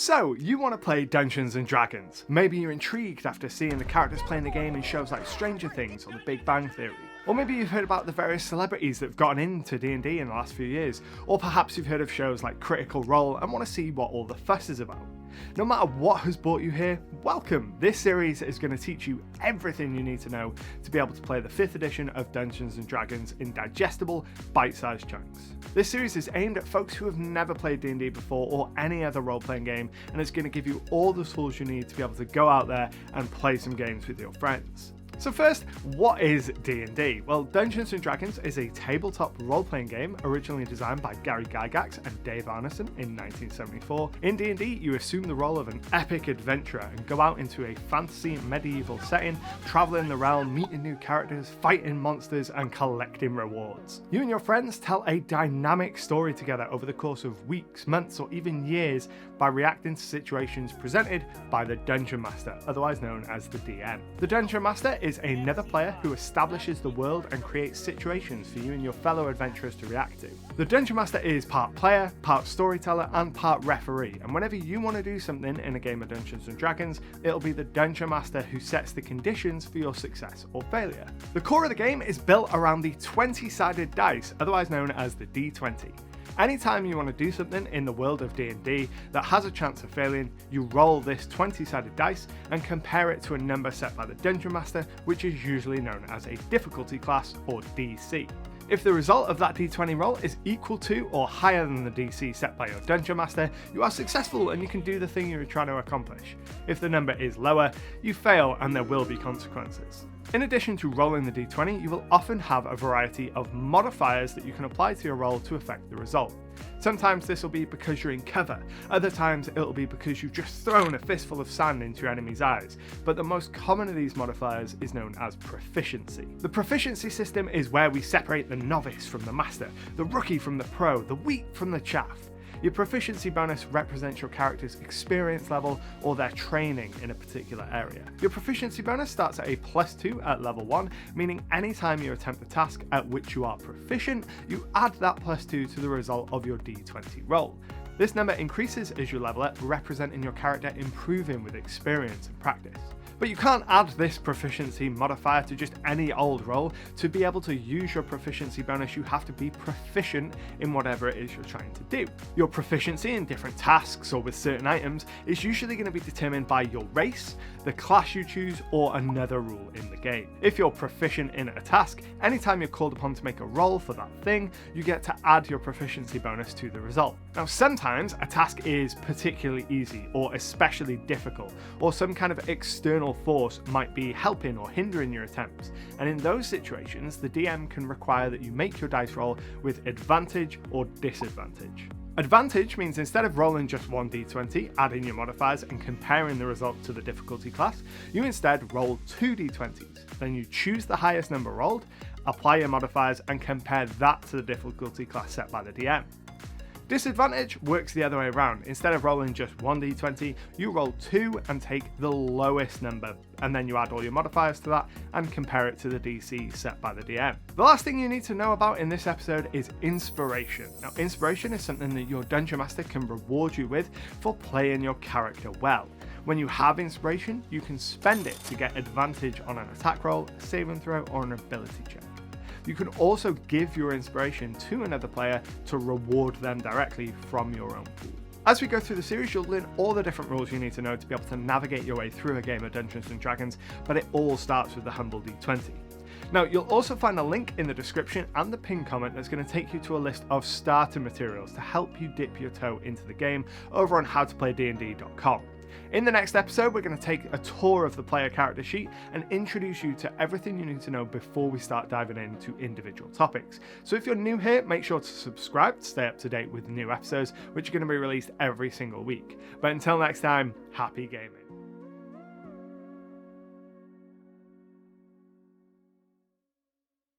So, you want to play Dungeons and Dragons. Maybe you're intrigued after seeing the characters playing the game in shows like Stranger Things or The Big Bang Theory. Or maybe you've heard about the various celebrities that have gotten into D&D in the last few years. Or perhaps you've heard of shows like Critical Role and want to see what all the fuss is about. No matter what has brought you here, welcome! This series is going to teach you everything you need to know to be able to play the 5th edition of Dungeons and Dragons in digestible, bite-sized chunks. This series is aimed at folks who have never played D&D before or any other role-playing game, and it's going to give you all the tools you need to be able to go out there and play some games with your friends. So first, what is D&D? Well, Dungeons & Dragons is a tabletop role-playing game originally designed by Gary Gygax and Dave Arneson in 1974. In D&D, you assume the role of an epic adventurer and go out into a fantasy medieval setting, traveling the realm, meeting new characters, fighting monsters, and collecting rewards. You and your friends tell a dynamic story together over the course of weeks, months, or even years by reacting to situations presented by the Dungeon Master, otherwise known as the DM. The Dungeon Master is another player who establishes the world and creates situations for you and your fellow adventurers to react to. The Dungeon Master is part player, part storyteller, and part referee, and whenever you want to do something in a game of Dungeons & Dragons, it'll be the Dungeon Master who sets the conditions for your success or failure. The core of the game is built around the 20-sided dice, otherwise known as the D20. Anytime you want to do something in the world of D&D that has a chance of failing, you roll this 20-sided dice and compare it to a number set by the Dungeon Master, which is usually known as a difficulty class or DC. If the result of that D20 roll is equal to or higher than the DC set by your Dungeon Master, you are successful and you can do the thing you were trying to accomplish. If the number is lower, you fail and there will be consequences. In addition to rolling the D20, you will often have a variety of modifiers that you can apply to your roll to affect the result. Sometimes this will be because you're in cover, other times it'll be because you've just thrown a fistful of sand into your enemy's eyes, but the most common of these modifiers is known as proficiency. The proficiency system is where we separate the novice from the master, the rookie from the pro, the wheat from the chaff. Your proficiency bonus represents your character's experience level or their training in a particular area. Your proficiency bonus starts at a +2 at level 1, meaning anytime you attempt a task at which you are proficient, you add that +2 to the result of your D20 roll. This number increases as you level up, representing your character improving with experience and practice. But you can't add this proficiency modifier to just any old roll. To be able to use your proficiency bonus, you have to be proficient in whatever it is you're trying to do. Your proficiency in different tasks or with certain items is usually going to be determined by your race, the class you choose, or another rule in the game. If you're proficient in a task, anytime you're called upon to make a roll for that thing, you get to add your proficiency bonus to the result. Now, sometimes a task is particularly easy or especially difficult, or some kind of external force might be helping or hindering your attempts, and in those situations the DM can require that you make your dice roll with advantage or disadvantage. Advantage means instead of rolling just one d20, adding your modifiers and comparing the result to the difficulty class, you instead roll 2 d20s. Then you choose the highest number rolled, apply your modifiers and compare that to the difficulty class set by the DM. Disadvantage works the other way around. Instead of rolling just 1 d20, you roll 2 and take the lowest number, and then you add all your modifiers to that and compare it to the DC set by the DM. The last thing you need to know about in this episode is inspiration. Now, inspiration is something that your Dungeon Master can reward you with for playing your character well. When you have inspiration, you can spend it to get advantage on an attack roll, a saving throw, or an ability check. You can also give your inspiration to another player to reward them directly from your own pool. As we go through the series, you'll learn all the different rules you need to know to be able to navigate your way through a game of Dungeons & Dragons, but it all starts with the humble D20. Now, you'll also find a link in the description and the pinned comment that's going to take you to a list of starter materials to help you dip your toe into the game over on howtoplaydd.com. In the next episode, we're going to take a tour of the player character sheet and introduce you to everything you need to know before we start diving into individual topics. So if you're new here, make sure to subscribe to stay up to date with new episodes, which are going to be released every single week. But until next time, happy gaming.